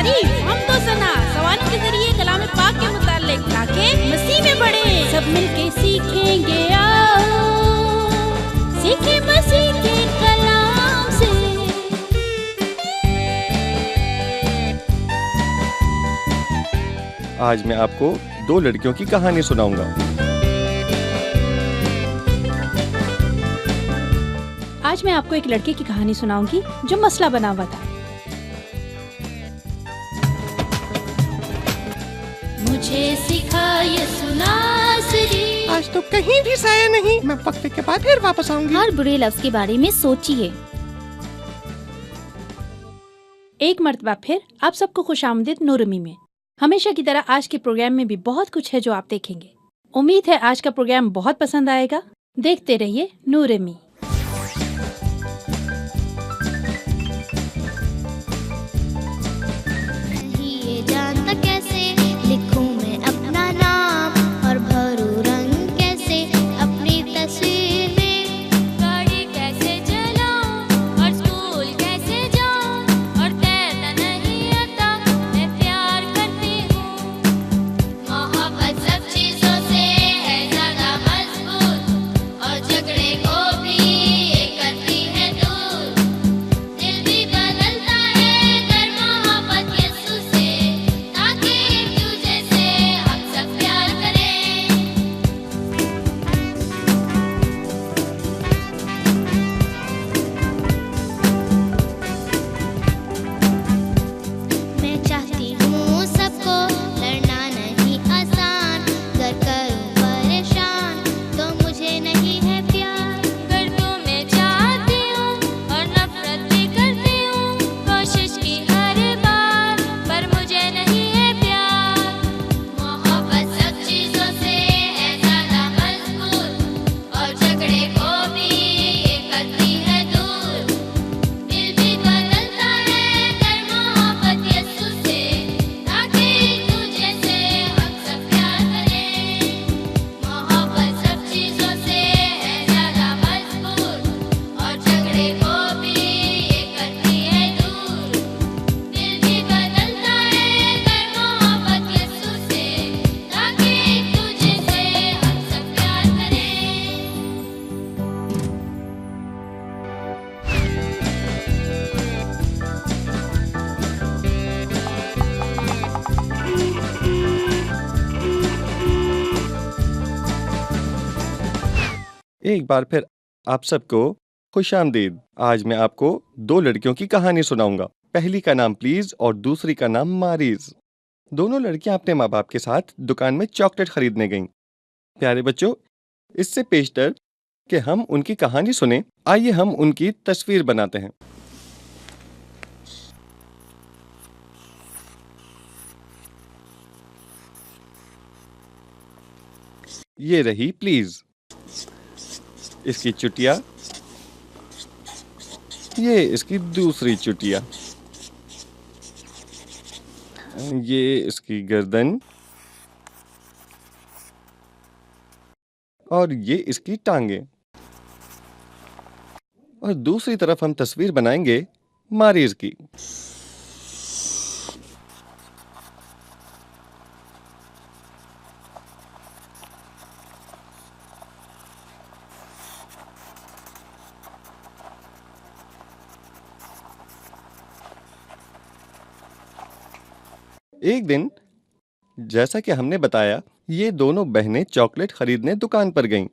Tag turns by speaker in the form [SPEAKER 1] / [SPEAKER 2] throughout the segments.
[SPEAKER 1] तारीफ हम तो सना सवालों के जरिए कलाम पाक के मुताल्लिक ताकि मसीह में बढ़े, सब मिलके सीखेंगे आओ, सीखे मसीह के कलाम से।
[SPEAKER 2] आज मैं आपको दो लड़कियों की कहानी सुनाऊंगा।
[SPEAKER 1] आज मैं आपको एक लड़के की कहानी सुनाऊंगी जो मसला बना हुआ था। मुझे सिखाए सुनासरी,
[SPEAKER 3] आज तो कहीं भी साया नहीं, मैं वक्फे के बाद फिर वापस आऊंगी।
[SPEAKER 1] हर बुरे लफ्ज के बारे में सोचिए। एक मर्तबा फिर आप सबको खुशामदीद नूरमी में। हमेशा की तरह आज के प्रोग्राम में भी बहुत कुछ है जो आप देखेंगे। उम्मीद है आज का प्रोग्राम बहुत पसंद आएगा। देखते रहिए नूरमी।
[SPEAKER 2] एक बार फिर आप सबको खुशामदीद। आज मैं आपको दो लड़कियों की कहानी सुनाऊंगा। पहली का नाम प्लीज और दूसरी का नाम मारीज। दोनों लड़कियां अपने माँ बाप के साथ दुकान में चॉकलेट खरीदने गईं। प्यारे बच्चों, इससे पेशतर कि हम उनकी कहानी सुने, आइए हम उनकी तस्वीर बनाते हैं। ये रही प्लीज, इसकी चुटिया, ये इसकी दूसरी चुटिया, ये इसकी गर्दन और ये इसकी टांगे। और दूसरी तरफ हम तस्वीर बनाएंगे मारीज की। एक दिन, जैसा कि हमने बताया, ये दोनों बहनें चॉकलेट खरीदने दुकान पर गईं।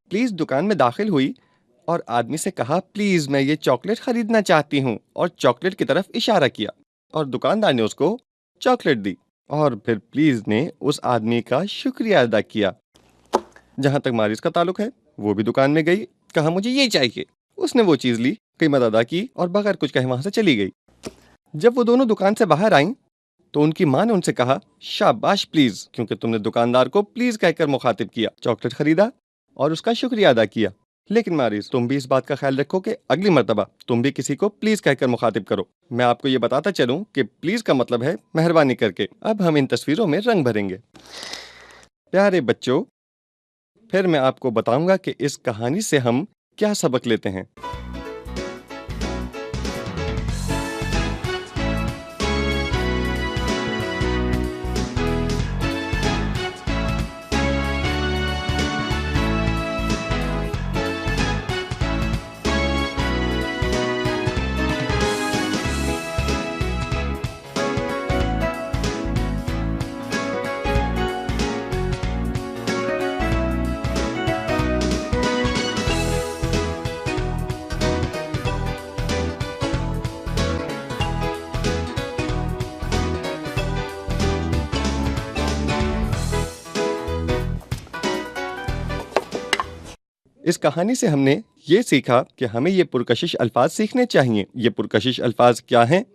[SPEAKER 2] प्लीज दुकान में दाखिल हुई और आदमी से कहा, प्लीज मैं ये चॉकलेट खरीदना चाहती हूँ, और चॉकलेट की तरफ इशारा किया और दुकानदार ने उसको चॉकलेट दी। और फिर प्लीज ने उस आदमी का शुक्रिया अदा किया। जहां तक मारिस का ताल्लुक है, वो भी दुकान में गई, कहा मुझे ये चाहिए। उसने वो चीज ली, कीमत अदा की और बगैर कुछ कहे वहां से चली गई। जब वो दोनों दुकान से बाहर आईं, तो उनकी माँ ने उनसे कहा, शाबाश प्लीज, क्योंकि तुमने दुकानदार को प्लीज कहकर मुखातिब किया, चॉकलेट खरीदा और उसका शुक्रिया अदा किया। लेकिन मारिस, तुम भी इस बात का ख्याल रखो कि अगली मर्तबा तुम भी किसी को प्लीज कहकर मुखातिब करो। मैं आपको ये बताता चलूं कि प्लीज का मतलब है मेहरबानी करके। अब हम इन तस्वीरों में रंग भरेंगे। प्यारे बच्चों, फिर मैं आपको बताऊंगा कि इस कहानी से हम क्या सबक लेते हैं। इस कहानी से हमने ये सीखा कि हमें ये पुरकशिश अल्फाज सीखने चाहिए। ये पुरकशिश अल्फाज क्या हैं?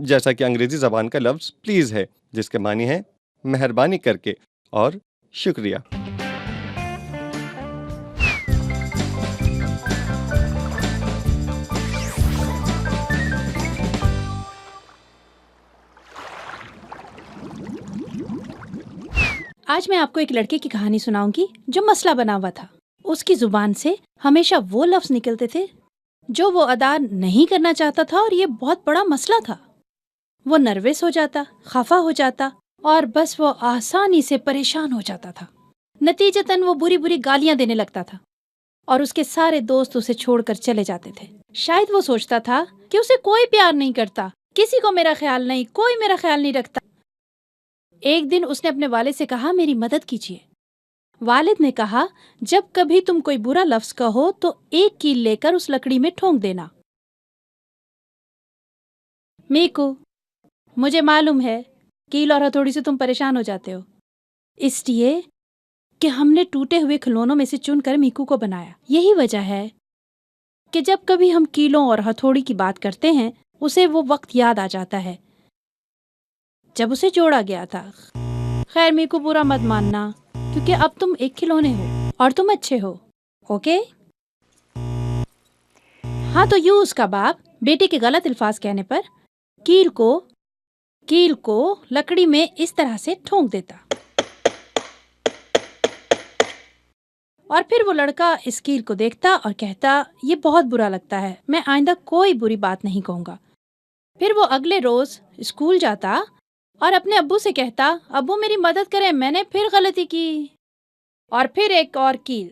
[SPEAKER 2] जैसा कि अंग्रेजी ज़बान का लफ्ज़ प्लीज़ है, जिसके मानी है मेहरबानी करके और शुक्रिया।
[SPEAKER 1] आज मैं आपको एक लड़के की कहानी सुनाऊंगी जो मसला बना हुआ था। उसकी जुबान से हमेशा वो लफ्ज निकलते थे जो वो अदा नहीं करना चाहता था और ये बहुत बड़ा मसला था। वो नर्वस हो जाता, खफा हो जाता और बस वो आसानी से परेशान हो जाता था। नतीजतन वो बुरी बुरी गालियां देने लगता था और उसके सारे दोस्त उसे छोड़कर चले जाते थे। शायद वो सोचता था कि उसे कोई प्यार नहीं करता, किसी को मेरा ख्याल नहीं, कोई मेरा ख्याल नहीं रखता। एक दिन उसने अपने वालिद से कहा, मेरी मदद कीजिए। वालिद ने कहा, जब कभी तुम कोई बुरा लफ्ज कहो तो एक कील लेकर उस लकड़ी में ठोंक देना। मीकू, मुझे मालूम है कील और हथौड़ी से तुम परेशान हो जाते हो, इसलिए कि हमने टूटे हुए खिलौनों में से चुनकर मीकू को बनाया। यही वजह है कि जब कभी हम कीलों और हथौड़ी की बात करते हैं उसे वो वक्त याद आ जाता है जब उसे जोड़ा गया था। खैर मीकू, बुरा मत मानना, क्योंकि अब तुम एक खिलौने हो और तुम अच्छे हो, ओके? हाँ, तो यूं उसका बाप बेटे के गलत अल्फाज कहने पर कील को लकड़ी में इस तरह से ठोंक देता और फिर वो लड़का इस कील को देखता और कहता, ये बहुत बुरा लगता है, मैं आइंदा कोई बुरी बात नहीं कहूँगा। फिर वो अगले रोज स्कूल जाता और अपने अब्बू से कहता, अब्बू मेरी मदद करें, मैंने फिर गलती की। और फिर एक और कील।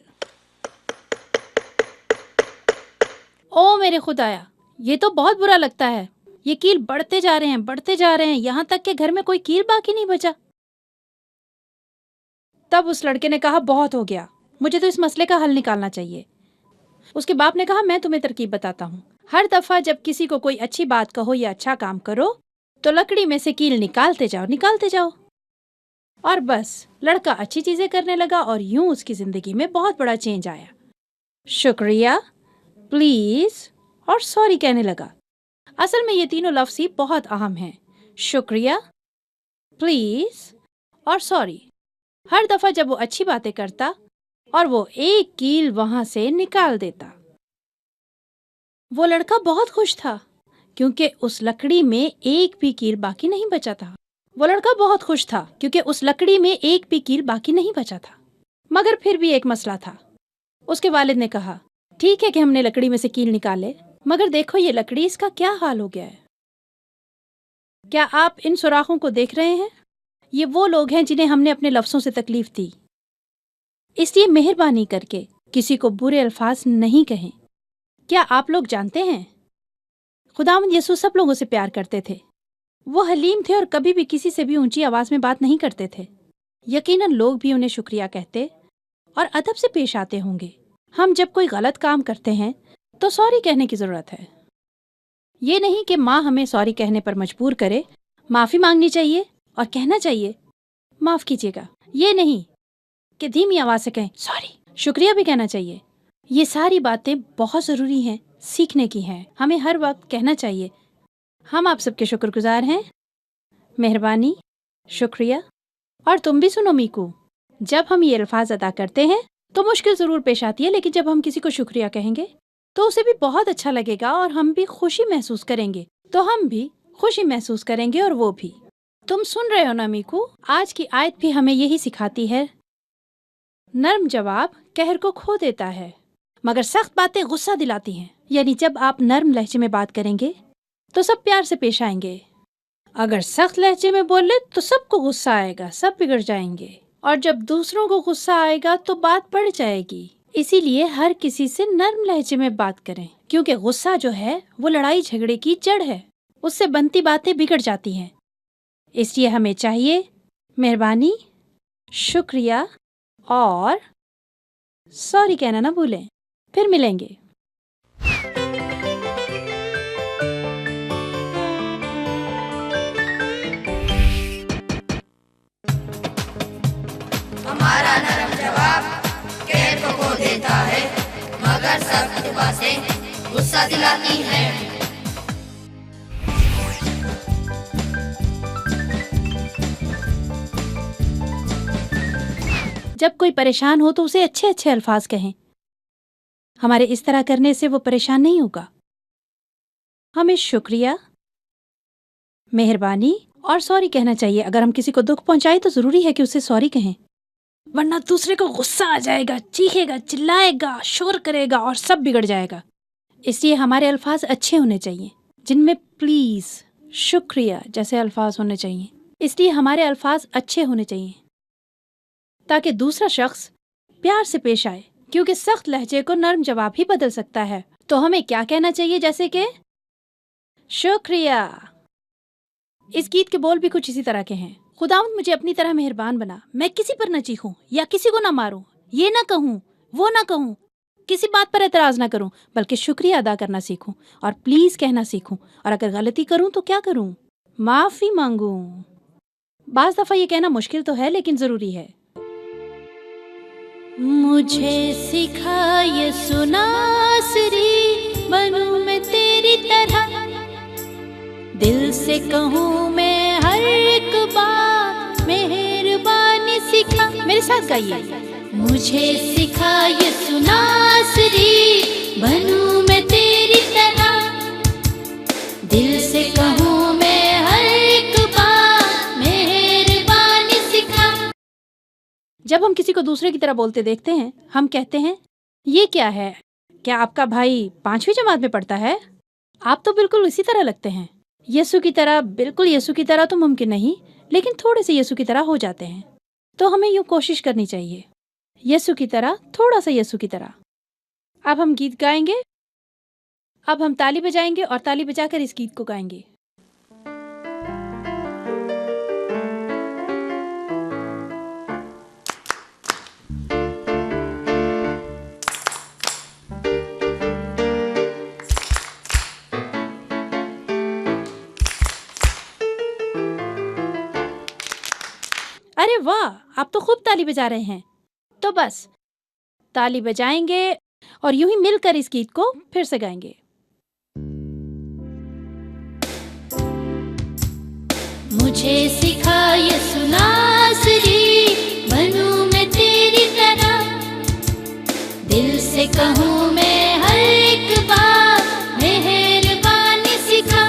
[SPEAKER 1] ओ मेरे खुदाया, ये तो बहुत बुरा लगता है, ये कील बढ़ते जा रहे हैं, यहाँ तक कि घर में कोई कील बाकी नहीं बचा। तब उस लड़के ने कहा, बहुत हो गया, मुझे तो इस मसले का हल निकालना चाहिए। उसके बाप ने कहा, मैं तुम्हें तरकीब बताता हूँ। हर दफा जब किसी को कोई अच्छी बात कहो या अच्छा काम करो तो लकड़ी में से कील निकालते जाओ। और बस लड़का अच्छी चीजें करने लगा और यूं उसकी जिंदगी में बहुत बड़ा चेंज आया। शुक्रिया, प्लीज और सॉरी कहने लगा। असल में ये तीनों लफ्ज़ ही बहुत अहम हैं। शुक्रिया, प्लीज और सॉरी। हर दफा जब वो अच्छी बातें करता और वो एक कील वहां से निकाल देता, वो लड़का बहुत खुश था क्योंकि उस लकड़ी में एक भी कील बाकी नहीं बचा था। मगर फिर भी एक मसला था। उसके वालिद ने कहा, ठीक है कि हमने लकड़ी में से कील निकाले, मगर देखो ये लकड़ी, इसका क्या हाल हो गया है। क्या आप इन सुराखों को देख रहे हैं? ये वो लोग हैं जिन्हें हमने अपने लफ्ज़ों से तकलीफ दी। इसलिए मेहरबानी करके किसी को बुरे अल्फाज नहीं कहें। क्या आप लोग जानते हैं, खुदावंद यीशु सब लोगों से प्यार करते थे। वो हलीम थे और कभी भी किसी से भी ऊंची आवाज में बात नहीं करते थे। यकीनन लोग भी उन्हें शुक्रिया कहते और अदब से पेश आते होंगे। हम जब कोई गलत काम करते हैं तो सॉरी कहने की जरूरत है। ये नहीं कि माँ हमें सॉरी कहने पर मजबूर करे। माफी मांगनी चाहिए और कहना चाहिए, माफ कीजिएगा। ये नहीं कि धीमी आवाज से कहें सॉरी। शुक्रिया भी कहना चाहिए। ये सारी बातें बहुत जरूरी हैं, सीखने की हैं। हमें हर वक्त कहना चाहिए, हम आप सबके शुक्रगुजार हैं, मेहरबानी, शुक्रिया। और तुम भी सुनो मीकू, जब हम ये अल्फाज अदा करते हैं तो मुश्किल जरूर पेश आती है, लेकिन जब हम किसी को शुक्रिया कहेंगे तो उसे भी बहुत अच्छा लगेगा और हम भी खुशी महसूस करेंगे। और वो भी। तुम सुन रहे हो ना मीकू? आज की आयत भी हमें यही सिखाती है, नर्म जवाब कहर को खो देता है, मगर सख्त बातें गुस्सा दिलाती हैं। यानी जब आप नर्म लहजे में बात करेंगे तो सब प्यार से पेश आएंगे। अगर सख्त लहजे में बोले तो सबको गुस्सा आएगा, सब बिगड़ जाएंगे। और जब दूसरों को गुस्सा आएगा तो बात बढ़ जाएगी। इसीलिए हर किसी से नर्म लहजे में बात करें, क्योंकि गुस्सा जो है वो लड़ाई झगड़े की जड़ है। उससे बनती बातें बिगड़ जाती हैं। इसलिए हमें चाहिए मेहरबानी, शुक्रिया और सॉरी कहना ना भूलें। फिर मिलेंगे।
[SPEAKER 4] हमारा नरम जवाब कहर को खो देता है। मजेदार सात बातें गुस्सा दिलाती हैं।
[SPEAKER 1] जब कोई परेशान हो तो उसे अच्छे अच्छे अल्फाज कहें। हमारे इस तरह करने से वो परेशान नहीं होगा। हमें शुक्रिया, मेहरबानी और सॉरी कहना चाहिए। अगर हम किसी को दुख पहुंचाए तो जरूरी है कि उसे सॉरी कहें, वरना दूसरे को गुस्सा आ जाएगा, चीखेगा, चिल्लाएगा, शोर करेगा और सब बिगड़ जाएगा। इसलिए हमारे अल्फाज अच्छे होने चाहिए, जिनमें प्लीज, शुक्रिया जैसे अल्फाज होने चाहिए। इसलिए हमारे अल्फाज अच्छे होने चाहिए ताकि दूसरा शख्स प्यार से पेश आए, क्योंकि सख्त लहजे को नर्म जवाब ही बदल सकता है। तो हमें क्या कहना चाहिए? जैसे कि शुक्रिया। इस गीत के बोल भी कुछ इसी तरह के हैं। खुदावंद मुझे अपनी तरह मेहरबान बना, मैं किसी पर न चीखूं या किसी को न मारूं, ये ना कहूं, वो ना कहूं, किसी बात पर एतराज ना करूं, बल्कि शुक्रिया अदा करना सीखूं और प्लीज कहना सीखूं। और अगर गलती करूं तो क्या करूं? माफी मांगूं। बाज दफा ये कहना मुश्किल तो है, लेकिन जरूरी है। मुझे सिखा ये सुनासरी, बनूं मैं तेरी तरह, दिल से कहूँ मैं हर एक बात, मेहरबानी सिखा। मेरे साथ गाइए। मुझे सिखा ये सुनासरी, बनूं मैं तेरी तरह, दिल से कहूँ मैं हर एक बात, मेहरबानी सिखा। जब हम किसी को दूसरे की तरह बोलते देखते हैं, हम कहते हैं, ये क्या है? क्या आपका भाई 5वीं जमात में पढ़ता है? आप तो बिल्कुल इसी तरह लगते हैं। यीशु की तरह, बिल्कुल यीशु की तरह तो मुमकिन नहीं, लेकिन थोड़े से यीशु की तरह हो जाते हैं। तो हमें यूँ कोशिश करनी चाहिए, यीशु की तरह, थोड़ा सा यीशु की तरह। अब हम गीत गाएंगे। अब हम ताली बजाएंगे और ताली बजाकर इस गीत को गाएंगे। अरे वाह, आप तो खूब ताली बजा रहे हैं। तो बस ताली बजाएंगे और यूं ही मिलकर इस गीत को फिर से गाएंगे। मुझे सिखा ये सुनासरी, बनूं मैं तेरी तरह, दिल से कहूँ मैं हर एक बात, मेहरबानी सिखा,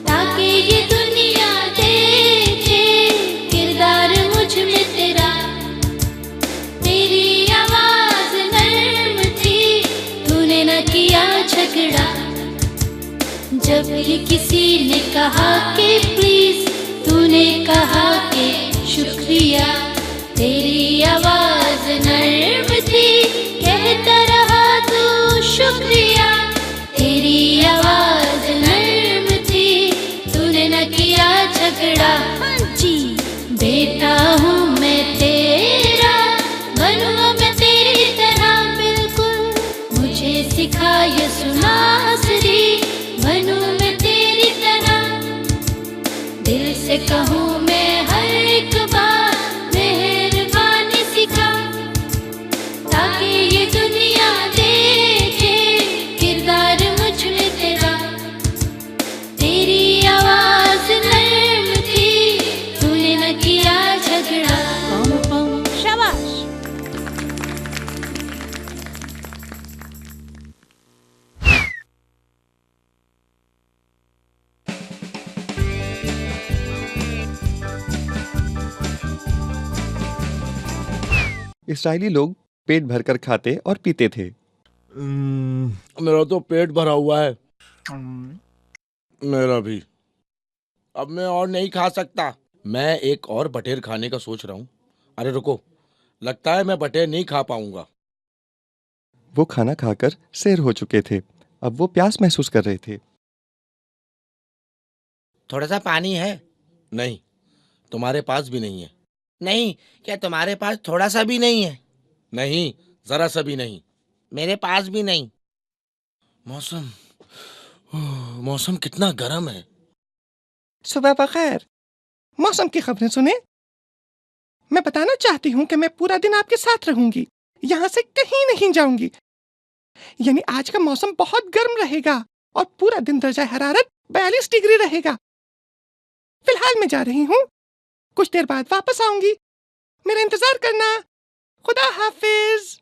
[SPEAKER 1] ताकि ये दुनिया देखे किरदार मुझ में तेरा। तेरी आवाज नर्म थी, तूने न किया झगड़ा, जब भी किसी ने कहा कि प्लीज, तूने कहा कि शुक्रिया। तेरी आवाज नर्म थी, कहता रहा तू शुक्रिया। तेरी आवाज नर्म थी, तूने न किया झगड़ा। जी बेटा हूँ मैं तेरा, बनूं मैं तेरी तरह बिल्कुल। मुझे सिखा ये सुनासरी, बनूं मैं तेरी तरह, दिल से कहूँ मैं हर एक बात, मेहरबानी सिखा, ताकि ये दुनिया देखे किरदार मुझ में तेरा। तेरी आवाज नर्म थी, तूने न किया झगड़ा। शाबाश।
[SPEAKER 2] इसराइली लोग पेट भरकर खाते और पीते थे।
[SPEAKER 5] मेरा तो पेट भरा हुआ है। मेरा भी। अब मैं और नहीं खा सकता। मैं एक और बटेर खाने का सोच रहा हूँ। अरे रुको, लगता है मैं बटेर नहीं खा पाऊंगा।
[SPEAKER 2] वो खाना खाकर सैर हो चुके थे। अब वो प्यास महसूस कर रहे थे।
[SPEAKER 5] थोड़ा सा पानी है? नहीं। तुम्हारे पास भी नहीं है? नहीं। क्या तुम्हारे पास थोड़ा सा भी नहीं है? नहीं, जरा सा भी नहीं। मेरे पास भी नहीं। मौसम कितना गर्म है।
[SPEAKER 3] सुबह बखैर। मौसम की खबरें सुने। मैं बताना चाहती हूँ कि मैं पूरा दिन आपके साथ रहूंगी, यहाँ से कहीं नहीं जाऊंगी। यानी आज का मौसम बहुत गर्म रहेगा और पूरा दिन दर्जा हरारत 42 डिग्री रहेगा। फिलहाल मैं जा रही हूँ, कुछ देर बाद वापस आऊंगी। मेरा इंतजार करना। खुदा हाफिज।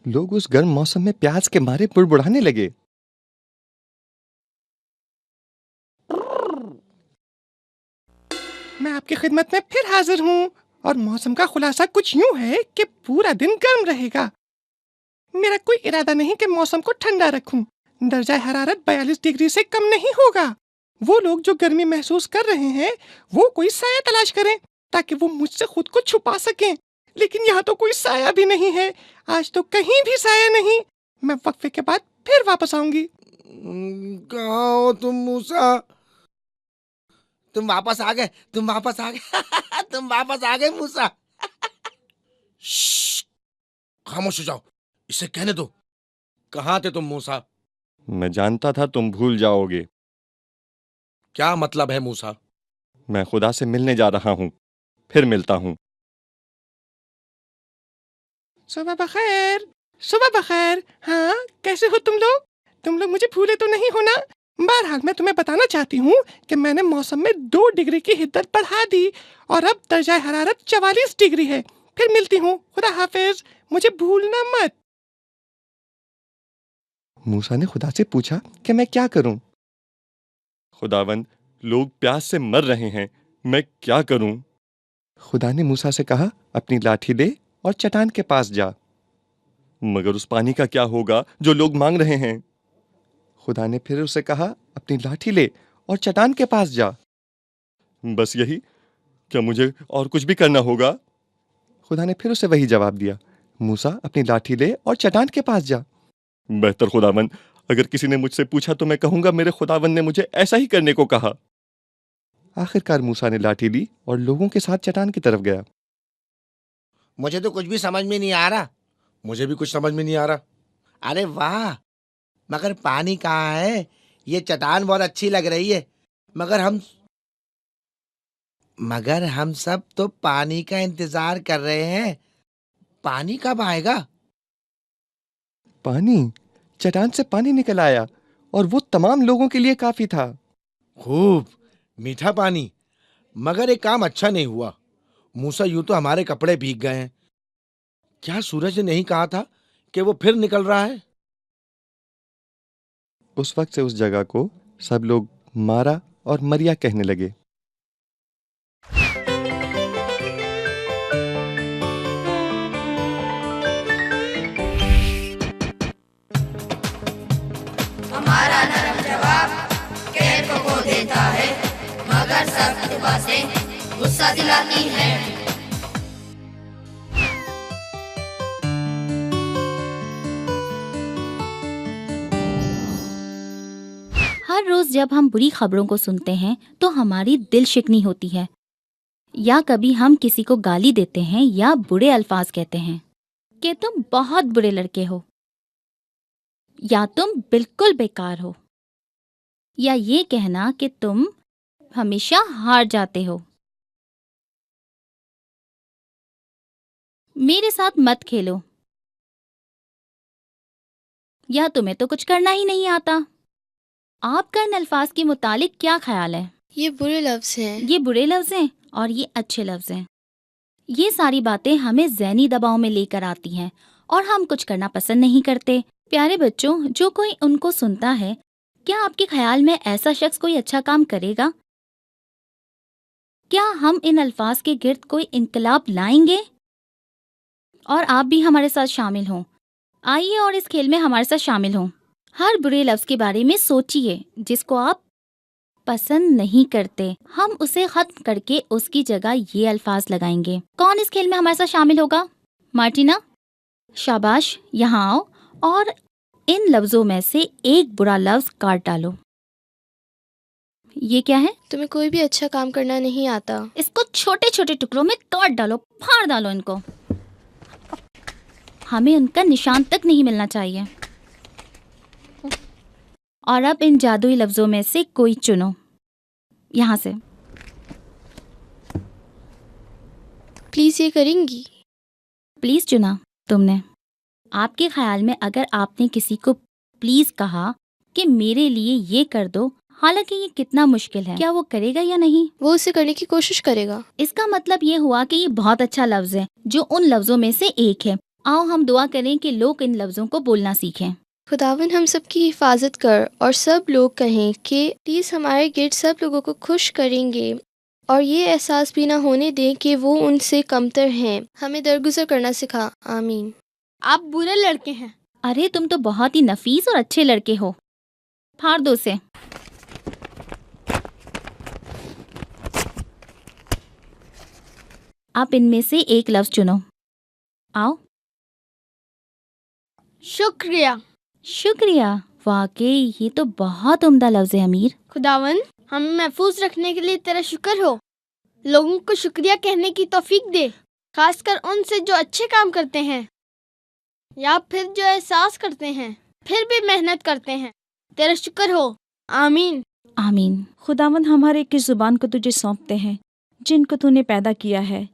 [SPEAKER 2] लोग उस गर्म मौसम में प्यास के मारे बुड़बुड़ाने लगे।
[SPEAKER 3] मैं आपकी खिदमत में फिर हाजिर हूँ और मौसम का खुलासा कुछ यूं है कि पूरा दिन गर्म रहेगा। मेरा कोई इरादा नहीं कि मौसम को ठंडा रखूं। दर्जा हरारत 42 डिग्री से कम नहीं होगा। वो लोग जो गर्मी महसूस कर रहे हैं वो कोई साया तलाश करें ताकि वो मुझसे खुद को छुपा सकें, लेकिन यहाँ तो कोई साया भी नहीं है। आज तो कहीं भी साया नहीं। मैं वक्फे के बाद फिर वापस आऊंगी।
[SPEAKER 5] कहाँ हो तुम मूसा? तुम वापस आ गए, तुम वापस आ गए तुम वापस आ गए मूसा। श्श्श, खामोश हो जाओ, इसे कहने दो। कहाँ थे तुम मूसा?
[SPEAKER 2] मैं जानता था तुम भूल जाओगे।
[SPEAKER 5] क्या मतलब है मूसा?
[SPEAKER 2] मैं खुदा से मिलने जा रहा हूँ, फिर मिलता हूँ।
[SPEAKER 3] सुबह बखैर। सुबह बखैर। हाँ, कैसे हो तुम लोग? तुम लोग मुझे भूले तो नहीं हो ना? बहरहाल मैं तुम्हें बताना चाहती हूँ कि मैंने मौसम में 2 डिग्री की हिद्दत बढ़ा दी और अब दर्जा हरारत 44 डिग्री है। फिर मिलती हूँ। खुदा हाफिज। मुझे भूलना मत।
[SPEAKER 2] मूसा ने खुदा से पूछा कि मैं क्या करूं? खुदावंद, लोग प्यास से मर रहे हैं, मैं क्या करूं? खुदा ने मूसा से कहा, अपनी लाठी ले और चट्टान के पास जा। मगर उस पानी का क्या होगा जो लोग मांग रहे हैं? खुदा ने फिर उसे कहा, अपनी लाठी ले और चट्टान के पास जा। बस यही? क्या मुझे और कुछ भी करना होगा? खुदा ने फिर उसे वही जवाब दिया, मूसा अपनी लाठी ले और चट्टान के पास जा। बेहतर खुदावंद, अगर किसी ने मुझसे पूछा तो मैं कहूंगा मेरे खुदावंद ने मुझे ऐसा ही करने को कहा। आखिरकार मूसा ने लाठी ली और लोगों के साथ चट्टान की तरफ गया।
[SPEAKER 5] मुझे तो कुछ भी समझ में नहीं आ रहा। मुझे भी कुछ समझ में नहीं आ रहा। अरे वाह, मगर पानी कहाँ है? ये चट्टान बहुत अच्छी लग रही है, मगर हम सब तो पानी का इंतजार कर रहे हैं। पानी कब आएगा?
[SPEAKER 2] पानी? चट्टान से पानी निकल आया और वो तमाम लोगों के लिए काफी था।
[SPEAKER 5] खूब मीठा पानी। मगर एक काम अच्छा नहीं हुआ मूसा, यूं तो हमारे कपड़े भीग गए हैं। क्या सूरज ने नहीं कहा था कि वो फिर निकल रहा है?
[SPEAKER 2] उस वक्त से उस जगह को सब लोग मारा और मरिया कहने लगे।
[SPEAKER 4] हमारा नरम जवाब कैफ को देता है, मगर सख्त बातें गुस्सा दिलाती हैं।
[SPEAKER 1] हर रोज जब हम बुरी खबरों को सुनते हैं तो हमारी दिल शिकनी होती है, या कभी हम किसी को गाली देते हैं या बुरे अल्फाज कहते हैं कि तुम बहुत बुरे लड़के हो, या तुम बिल्कुल बेकार हो, या ये कहना कि तुम हमेशा हार जाते हो। मेरे साथ मत खेलो, या तुम्हें तो कुछ करना ही नहीं आता। आपका इन अल्फाज के मुतालिक क्या ख्याल है?
[SPEAKER 6] ये बुरे लफ्ज हैं।
[SPEAKER 1] ये बुरे लफ्ज हैं और ये अच्छे लफ्ज हैं। ये सारी बातें हमें ज़हनी दबाव में लेकर आती हैं और हम कुछ करना पसंद नहीं करते। प्यारे बच्चों, जो कोई उनको सुनता है, क्या आपके ख्याल में ऐसा शख्स कोई अच्छा काम करेगा? क्या हम इन अल्फाज के गिर्द कोई इनकलाब लाएंगे? और आप भी हमारे साथ शामिल हों। आइए और इस खेल में हमारे साथ शामिल हों। हर बुरे लफ्ज के बारे में सोचिए जिसको आप पसंद नहीं करते। हम उसे खत्म करके उसकी जगह ये अल्फाज लगाएंगे। कौन इस खेल में हमारे साथ शामिल होगा? मार्टिना, शाबाश, यहाँ आओ और इन लफ्जों में से एक बुरा लफ्ज काट डालो। ये क्या है?
[SPEAKER 6] तुम्हें कोई भी अच्छा काम करना नहीं आता।
[SPEAKER 1] इसको छोटे छोटे टुकड़ों में काट डालो, फाड़ डालो इनको। हमें उनका निशान तक नहीं मिलना चाहिए। और अब इन जादुई लफ्जों में से कोई चुनो, यहाँ से।
[SPEAKER 6] प्लीज ये करेंगी?
[SPEAKER 1] प्लीज चुना तुमने। आपके ख्याल में अगर आपने किसी को प्लीज कहा कि मेरे लिए ये कर दो, हालांकि ये कितना मुश्किल है, क्या वो करेगा या नहीं?
[SPEAKER 6] वो उसे करने की कोशिश करेगा।
[SPEAKER 1] इसका मतलब ये हुआ कि ये बहुत अच्छा लफ्ज है जो उन लफ्जों में से एक है। आओ हम दुआ करें कि लोग इन लफ्जों को बोलना सीखें।
[SPEAKER 6] खुदावन हम सब की हिफाजत कर और सब लोग कहें कि प्लीज हमारे गिर्द सब लोगों को खुश करेंगे और ये एहसास भी ना होने दें कि वो उनसे कमतर हैं। हमें दरगुजर करना सिखा। आमीन।
[SPEAKER 7] आप बुरे लड़के हैं।
[SPEAKER 1] अरे तुम तो बहुत ही नफीस और अच्छे लड़के हो। फाड़ दो से। आप इनमें से एक लफ्ज चुनो। आओ।
[SPEAKER 7] शुक्रिया।
[SPEAKER 1] शुक्रिया। वाकई ये तो बहुत उम्दा लफ्ज है अमीर।
[SPEAKER 7] खुदावन हमें महफूज रखने के लिए तेरा शुक्र हो। लोगों को शुक्रिया कहने की तौफीक दे, खासकर उनसे जो अच्छे काम करते हैं या फिर जो एहसास करते हैं फिर भी मेहनत करते हैं। तेरा शुक्र हो। आमीन।
[SPEAKER 1] आमीन।
[SPEAKER 8] खुदावंद हमारे एक की ज़ुबान को तुझे सौंपते हैं जिनको तूने पैदा किया है,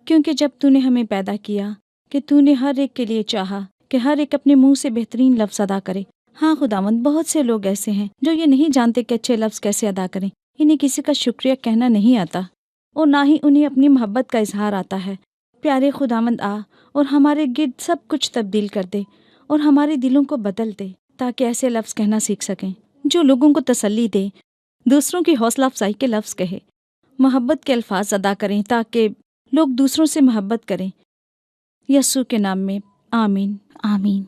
[SPEAKER 8] क्योंकि जब तूने हमें पैदा किया कि तूने हर एक के लिए चाहा कि हर एक अपने मुंह से बेहतरीन लफ्ज़ अदा करे। हाँ खुदावंद, बहुत से लोग ऐसे हैं जो ये नहीं जानते कि अच्छे लफ्ज़ कैसे अदा करें। इन्हें किसी का शुक्रिया कहना नहीं आता और ना ही उन्हें अपनी मोहब्बत का इजहार आता है। प्यारे खुदावंद, आ और हमारे गिर्द सब कुछ तब्दील कर दे और हमारे दिलों को बदल दे ताकि ऐसे लफ्ज़ कहना सीख सकें जो लोगों को तसल्ली दे, दूसरों की हौसला अफजाई के लफ्ज़ कहे, मोहब्बत के अल्फाज अदा करें ताकि लोग दूसरों से मोहब्बत करें। यस्सु के नाम में आमीन।
[SPEAKER 1] आमीन।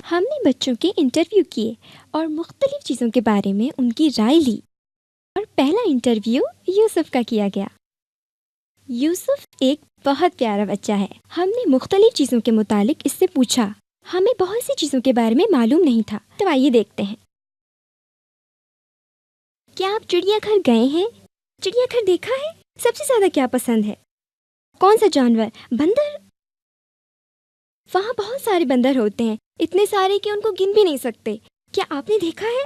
[SPEAKER 9] हमने बच्चों के इंटरव्यू किए और मुख्तलिफ चीज़ों के बारे में उनकी राय ली और पहला इंटरव्यू यूसुफ का किया गया। यूसुफ एक बहुत प्यारा बच्चा है। हमने मुख्तलिफ चीज़ों के मुतालिक इससे पूछा। हमें बहुत सी चीज़ों के बारे में मालूम नहीं था, तो आइए देखते हैं। क्या आप चिड़ियाघर गए हैं? चिड़ियाघर देखा है? सबसे ज़्यादा क्या पसंद है? कौन सा जानवर? बंदर? वहाँ बहुत सारे बंदर होते हैं, इतने सारे कि उनको गिन भी नहीं सकते। क्या आपने देखा है?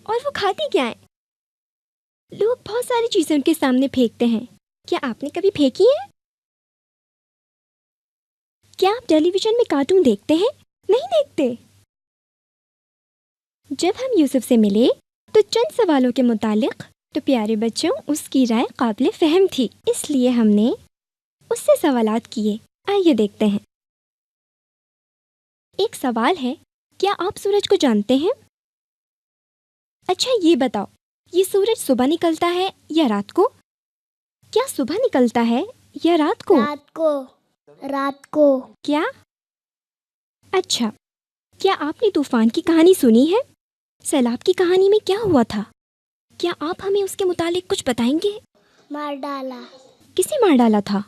[SPEAKER 9] और वो खाते क्या हैं? लोग बहुत सारी चीज़ें उनके सामने फेंकते हैं। क्या आपने कभी फेंकी है? क्या आप टेलीविज़न में कार्टून देखते हैं? नहीं देखते। जब हम यूसुफ से मिले तो चंद सवालों के मुतालिक तो प्यारे बच्चों उसकी राय काबिल फहम थी, इसलिए हमने उससे सवालात किए। आइए देखते हैं। एक सवाल है, क्या आप सूरज को जानते हैं? अच्छा ये बताओ, ये सूरज सुबह निकलता है या रात को? क्या सुबह निकलता है या रात को?
[SPEAKER 7] रात को।
[SPEAKER 9] क्या? अच्छा, क्या आपने तूफान की कहानी सुनी है? सैलाब की कहानी में क्या हुआ था? क्या आप हमें उसके मुतालिक कुछ बताएंगे?
[SPEAKER 7] मार डाला।
[SPEAKER 9] किसे मार डाला था?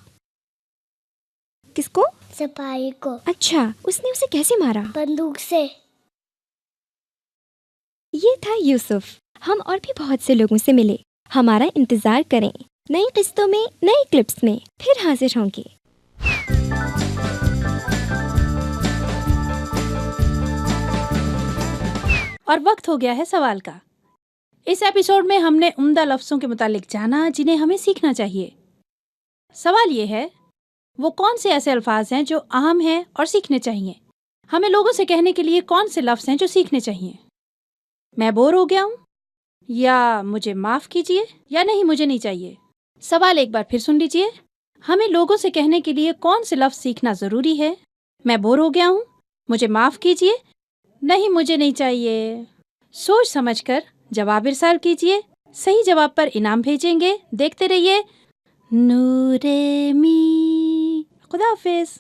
[SPEAKER 9] किसको?
[SPEAKER 7] सिपाही को।
[SPEAKER 9] अच्छा, उसने उसे कैसे मारा?
[SPEAKER 7] बंदूक से।
[SPEAKER 9] ये था यूसुफ। हम और भी बहुत से लोगों से मिले। हमारा इंतजार करें। नई किस्तों में, नए क्लिप्स में फिर हाजिर होंगे।
[SPEAKER 8] और वक्त हो गया है सवाल का। इस एपिसोड में हमने उम्दा लफ्ज़ों के मुतालिक जाना जिन्हें हमें सीखना चाहिए। सवाल ये है, वो कौन से ऐसे अल्फाज हैं जो अहम हैं और सीखने चाहिए? हमें लोगों से कहने के लिए कौन से लफ्ज़ हैं जो सीखने चाहिए? मैं बोर हो गया हूँ, या मुझे माफ़ कीजिए, या नहीं मुझे नहीं चाहिए। सवाल एक बार फिर सुन लीजिए। हमें लोगों से कहने के लिए कौन से लफ्ज़ सीखना ज़रूरी है? मैं बोर हो गया हूँ, मुझे माफ़ कीजिए, नहीं मुझे नहीं चाहिए। सोच समझकर जवाब इरसाल कीजिए। सही जवाब पर इनाम भेजेंगे। देखते रहिए नूरे मी। खुदा हाफिज़।